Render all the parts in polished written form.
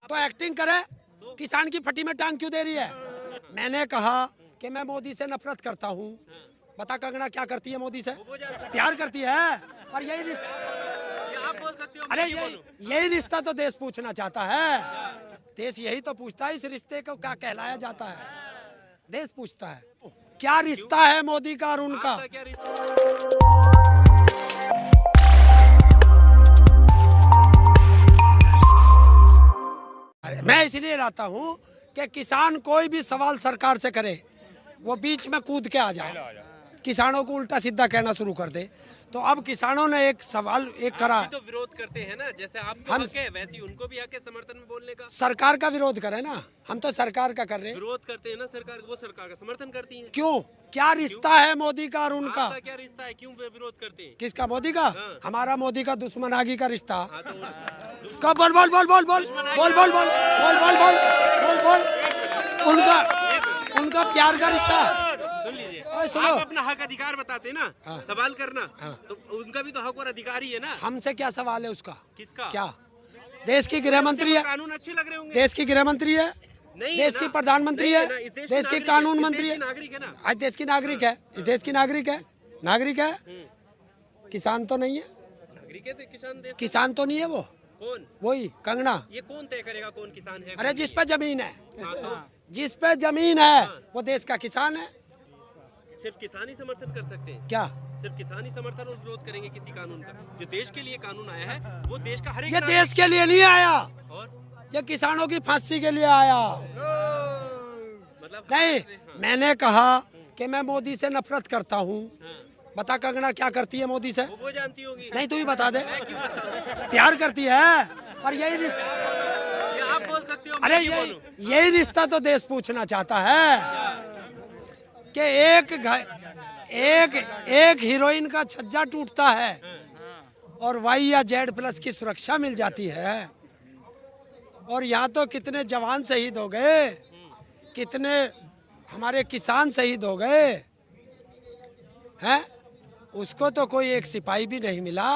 तो एक्टिंग करे, किसान की फटी में टांग क्यों दे रही है? मैंने कहा कि मैं मोदी से नफरत करता हूँ। बता कंगना क्या करती है मोदी से? प्यार करती है। और यही रिश्ता, आप बोल सकते हो, अरे यही रिश्ता तो देश पूछना चाहता है। देश यही तो पूछता है, इस रिश्ते को क्या कहलाया जाता है। देश पूछता है क्या रिश्ता है मोदी का और उनका। आपका क्या रिश्ता? मैं इसलिए लाता हूँ कि किसान कोई भी सवाल सरकार से करे, वो बीच में कूद के आ जाए, किसानों को उल्टा सीधा कहना शुरू कर दे। तो अब किसानों ने एक सवाल करा, आप भी तो विरोध करते हैं ना, जैसे आपको हम हक है वैसे ही उनको भी हक है समर्थन में बोलने का। सरकार का विरोध करें ना, हम तो सरकार का कर रहे हैं। विरोध करते हैं ना सरकार, वो सरकार का समर्थन करती है। क्यों? क्या रिश्ता है मोदी का और उनका? आपका क्या रिश्ता है, क्यों वे विरोध करते हैं? किसका? मोदी का। हमारा मोदी का दुश्मनागी का रिश्ता। हाँ, तो कब? बोल बोल बोल बोल बोल बोल बोल बोल बोल बोल बोल बोल बोल उनका उनका प्यार का रिश्ता। सुन लीजिए, सुनो। आप अपना हक अधिकार बताते ना, हाँ। सवाल करना, हाँ। तो उनका भी तो हक और अधिकार ही है ना। हमसे क्या सवाल है उसका? किसका? क्या देश की गृह मंत्री है? कानून अच्छे लग रहे होंगे। देश की गृह मंत्री है, नहीं देश है की ना। प्रधानमंत्री नहीं है, ना, इस देश की नागरिक है, कानून इस मंत्री देश है। की नागरिक है ना। आज देश की नागरिक है, इस देश की नागरिक है, नागरिक है। किसान तो नहीं है, नागरिक है तो किसान देश का। किसान तो नहीं है वो, कौन? वही कंगना। ये कौन तय करेगा कौन किसान है? अरे जिस पे जमीन है, हाँ, तो जिस पे जमीन है वो देश का किसान है। सिर्फ किसान ही समर्थन कर सकते हैं? क्या सिर्फ किसान ही समर्थन और विरोध करेंगे किसी कानून का? जो देश के लिए कानून आया है वो देश का हर एक ये नागरिक- देश के लिए नहीं आया, और ये किसानों की फांसी के लिए आया। मतलब नहीं, मैंने कहा कि मैं मोदी से नफरत करता हूँ। बता कंगना क्या करती है मोदी से? वो जानती होगी। नहीं तू ही बता दे। मैं क्यों बताऊं? प्यार करती है। और यही रिश्ता, ये आप बोल सकते हो, अरे मैं क्यों बोलूं? यही रिश्ता तो देश पूछना चाहता है कि एक हीरोइन का छज्जा टूटता है और वाई या जेड प्लस की सुरक्षा मिल जाती है। और यहाँ तो कितने जवान शहीद हो गए, कितने हमारे किसान शहीद हो गए हैं, उसको तो कोई एक सिपाही भी नहीं मिला।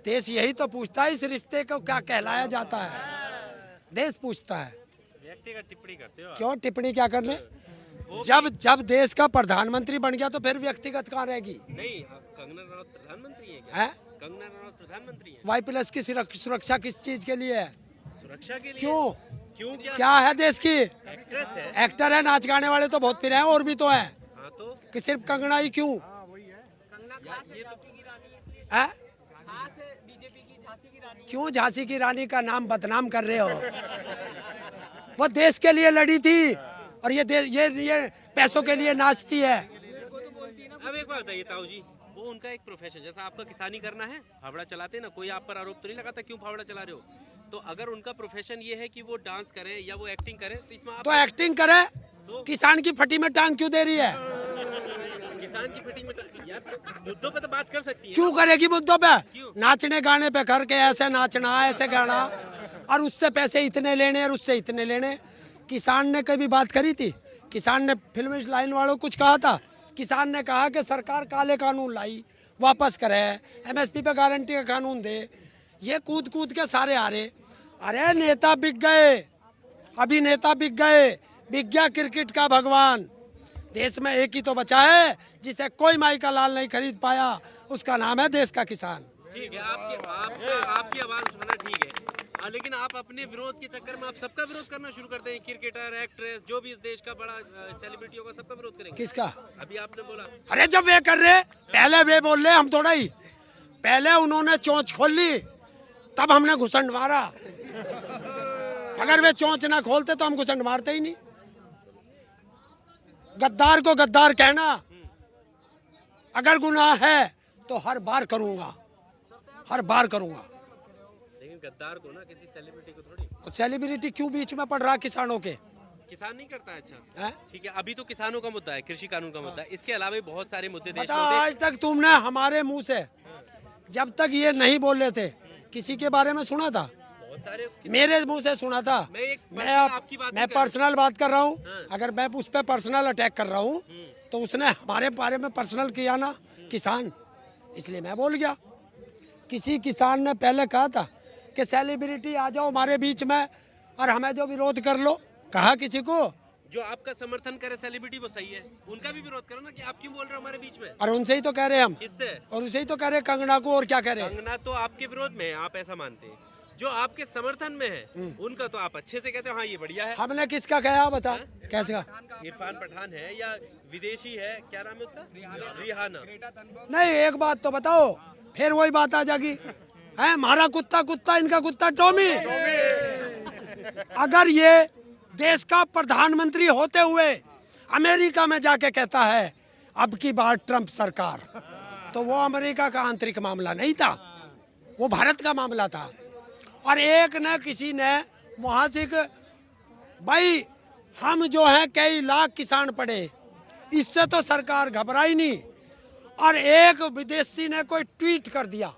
देश यही तो पूछता है, इस रिश्ते को क्या कहलाया जाता है। देश पूछता है। व्यक्तिगत टिप्पणी करते हो आप। क्यों टिप्पणी क्या करने? जब देश का प्रधानमंत्री बन गया तो फिर व्यक्तिगत कहाँ रहेगी? नहीं, कंगना रनौत प्रधानमंत्री है क्या? है कंगना रनौत प्रधानमंत्री है? वाई प्लस की सुरक्षा किस चीज के लिए है? सुरक्षा के लिए? क्यों? क्यों? क्या है देश की? एक्ट्रेस है। एक्टर है, नाच गाने वाले तो बहुत फिर हैं, और भी तो हैं, हाँ, तो कि सिर्फ कंगना ही क्यों ये तो है? क्यों झांसी की रानी का नाम बदनाम कर रहे हो? वो देश के लिए लड़ी थी और ये पैसों के लिए नाचती है। अब एक बात बताइए ताऊ जी, वो उनका एक प्रोफेशन, जैसा आपका किसानी करना है, फावड़ा चलाते ना, कोई आप पर आरोप तो नहीं लगाता क्यों फावड़ा चला रहे हो? तो अगर उनका प्रोफेशन ये है कि वो डांस करें या वो एक्टिंग करें, तो इसमें आप तो एक्टिंग करे, किसान की फटी में टांग क्यों दे रही है? किसान की फिटिंग में यार मुद्दों पे तो बात कर सकती है। क्यों करेगी मुद्दों पे? नाचने गाने पे करके ऐसे नाचना, ऐसे गाना, और उससे पैसे इतने लेने और उससे इतने लेने। किसान ने कभी बात करी थी? किसान ने फिल्म लाइन वालों को कुछ कहा था? किसान ने कहा कि सरकार काले कानून लाई, वापस करे, एमएसपी पे गारंटी का कानून दे। ये कूद कूद के सारे आ रहे। अरे नेता बिक गए, अभी नेता बिक गए, बिक गया क्रिकेट का भगवान। देश में एक ही तो बचा है जिसे कोई माई का लाल नहीं खरीद पाया, उसका नाम है देश का किसान। ठीक है, आपकी आवाज उठाना ठीक है, लेकिन आप अपने विरोध के चक्कर में आप सबका विरोध करना शुरू करते हैं। क्रिकेटर, एक्ट्रेस, जो भी इस देश का बड़ा सेलिब्रिटी होगा, सबका विरोध करेंगे। किसका? अभी आपने बोला। अरे जब वे कर रहे, पहले वे बोल रहे, हम थोड़ा ही। पहले उन्होंने चोंच खोल ली, तब हमने घुसंड मारा। अगर वे चोंच ना खोलते तो हम घुसंड मारते ही नहीं। गद्दार को गद्दार कहना अगर गुनाह है तो हर बार करूंगा, हर बार करूंगा। लेकिन गद्दार को ना, किसी सेलिब्रिटी को थोड़ी। तो सेलिब्रिटी क्यों बीच में पड़ रहा किसानों के? किसान नहीं करता है? अच्छा हैं? ठीक है, अभी तो किसानों का मुद्दा है, कृषि कानून का मुद्दा है, इसके अलावा भी बहुत सारे मुद्दे देश बता, में होते हैं। आज तक तुमने हमारे मुंह से जब तक ये नहीं बोले थे, किसी के बारे में सुना था? बहुत सारे मेरे मुंह से सुना था। मैं एक मैं पर्सनल आपकी बात मैं नहीं कर रहा। पर्सनल बात कर रहा हूँ। अगर मैं उस पर पर्सनल अटैक कर रहा हूँ तो उसने हमारे बारे में पर्सनल किया ना, किसान, इसलिए मैं बोल गया। किसी किसान ने पहले कहा था कि सेलिब्रिटी आ जाओ हमारे बीच में और हमें जो विरोध कर लो, कहा किसी को? जो आपका समर्थन करे सेलिब्रिटी वो सही है, उनका भी विरोध करो ना कि आप क्यों बोल रहे हो हमारे बीच में। और उनसे ही तो कह रहे हैं हम, किससे? और उसे ही तो कह रहे हैं कंगना को, और क्या कह रहे हैं? कंगना तो आपके विरोध में है, आप ऐसा मानते हैं। जो आपके समर्थन में है उनका तो आप अच्छे से कहते हो हाँ ये बढ़िया है। हमने किसका कहा बता? कैसे कहा? इरफान पठान है या विदेशी है, क्या नाम है उसका? रिहाना। नहीं, एक बात तो बताओ, फिर वही बात आ जाएगी, है हमारा कुत्ता कुत्ता, इनका कुत्ता टॉमी। अगर ये देश का प्रधानमंत्री होते हुए अमेरिका में जाके कहता है अब की बार ट्रंप सरकार, तो वो अमेरिका का आंतरिक मामला नहीं था, वो भारत का मामला था। और एक न किसी ने वहां से भाई हम जो है कई लाख किसान पड़े, इससे तो सरकार घबराई नहीं। और एक विदेशी ने कोई ट्वीट कर दिया,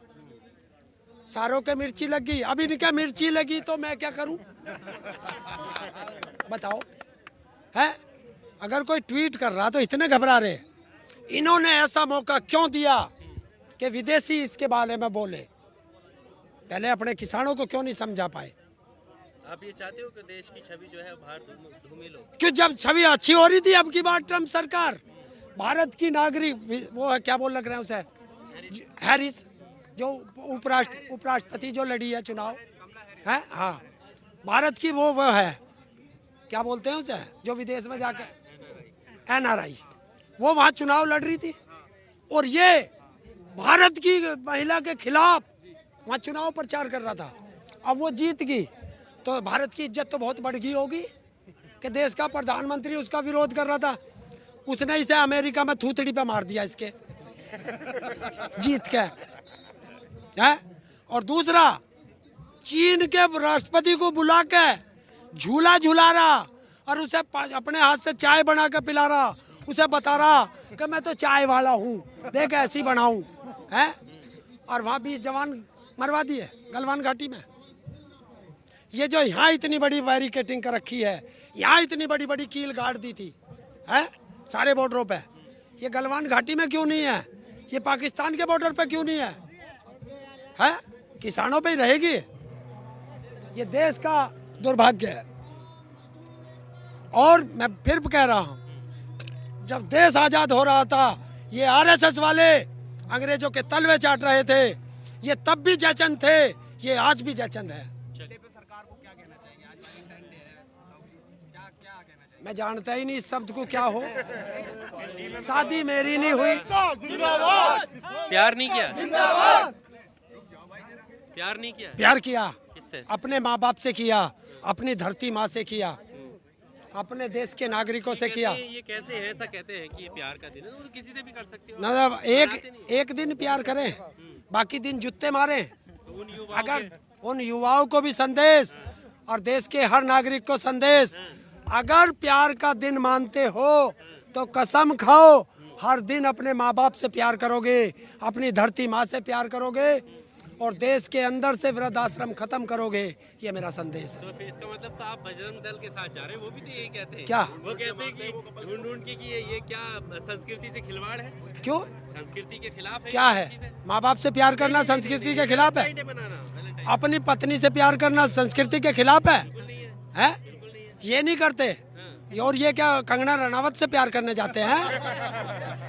सारों के मिर्ची लगी, अभी इनके मिर्ची लगी तो मैं क्या करूं? बताओ, है अगर कोई ट्वीट कर रहा तो इतने घबरा रहे। इन्होंने ऐसा मौका क्यों दिया कि विदेशी इसके बारे में बोले? पहले अपने किसानों को क्यों नहीं समझा पाए? आप ये चाहते हो कि देश की छवि जो है बाहर धूमिल हो? कि जब छवि अच्छी हो रही थी अब की बार ट्रंप सरकार, भारत की नागरिक, वो है क्या बोल लग रहे हैं उसे, हैरिस, जो उपराष्ट्रपति जो लड़ी है चुनाव, है हाँ, भारत की वो है, क्या बोलते हैं उसे, जो विदेश में जाकर NRI, वो वहाँ चुनाव लड़ रही थी। और ये भारत की महिला के खिलाफ वहाँ चुनाव प्रचार कर रहा था। अब वो जीत गई तो भारत की इज्जत तो बहुत बढ़ गई होगी कि देश का प्रधानमंत्री उसका विरोध कर रहा था, उसने इसे अमेरिका में थूथड़ी पे मार दिया इसके जीत के, है। और दूसरा, चीन के राष्ट्रपति को बुला के झूला झूला रहा और उसे अपने हाथ से चाय बना के पिला रहा, उसे बता रहा कि मैं तो चाय वाला हूँ, देख ऐसी बनाऊं, है। और वहाँ 20 जवान मरवा दिए गलवान घाटी में। ये जो यहाँ इतनी बड़ी बैरिकेटिंग कर रखी है, यहाँ इतनी बड़ी बड़ी कील गाड़ दी थी, है सारे बॉर्डरों पे, ये गलवान घाटी में क्यों नहीं है? ये पाकिस्तान के बॉर्डर पे क्यों नहीं है? है किसानों पे ही रहेगी। ये देश का दुर्भाग्य है। और मैं फिर कह रहा हूँ, जब देश आजाद हो रहा था ये RSS वाले अंग्रेजों के तलवे चाट रहे थे, ये तब भी जयचंद थे, ये आज भी जयचंद है। सरकार को क्या कहना चाहिए? आज वैलेंटाइन डे है, क्या कहना चाहिए? मैं जानता ही नहीं इस शब्द को क्या हो। शादी मेरी नहीं हुई, प्यार नहीं किया, प्यार नहीं किया, प्यार किया किससे? अपने माँ बाप से किया, अपनी धरती माँ से किया, अपने देश के नागरिकों से किया। ये कहते हैं, ऐसा कहते हैं कि ये प्यार का दिन है, तो किसी से भी कर सकते हो। मतलब एक दिन प्यार करें, बाकी दिन जुत्ते मारें। तो उन युवाओं अगर उन युवाओं को भी संदेश और देश के हर नागरिक को संदेश, अगर प्यार का दिन मानते हो तो कसम खाओ हर दिन अपने माँ बाप से प्यार करोगे, अपनी धरती माँ से प्यार करोगे और देश के अंदर से वृद्धाश्रम खत्म करोगे। ये मेरा संदेश है। तो फिर इसका मतलब तो आप बजरंग दल के साथ जा रहे हैं, वो भी तो यही कहते हैं। क्या? वो कहते हैं कि ढूंढ ढूंढ के कि ये क्या संस्कृति से खिलवाड़ है? क्यों? संस्कृति के खिलाफ है? क्या है? माँ बाप से प्यार करना संस्कृति के खिलाफ है? बनाना अपनी पत्नी से प्यार करना संस्कृति के खिलाफ है? हैं? ये नहीं करते। और ये क्या कंगना रनावत से प्यार करने जाते हैं?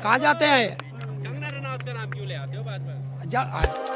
कहाँ जाते हैं? कंगना रनावत का नाम क्यों ले आते हो बार बार?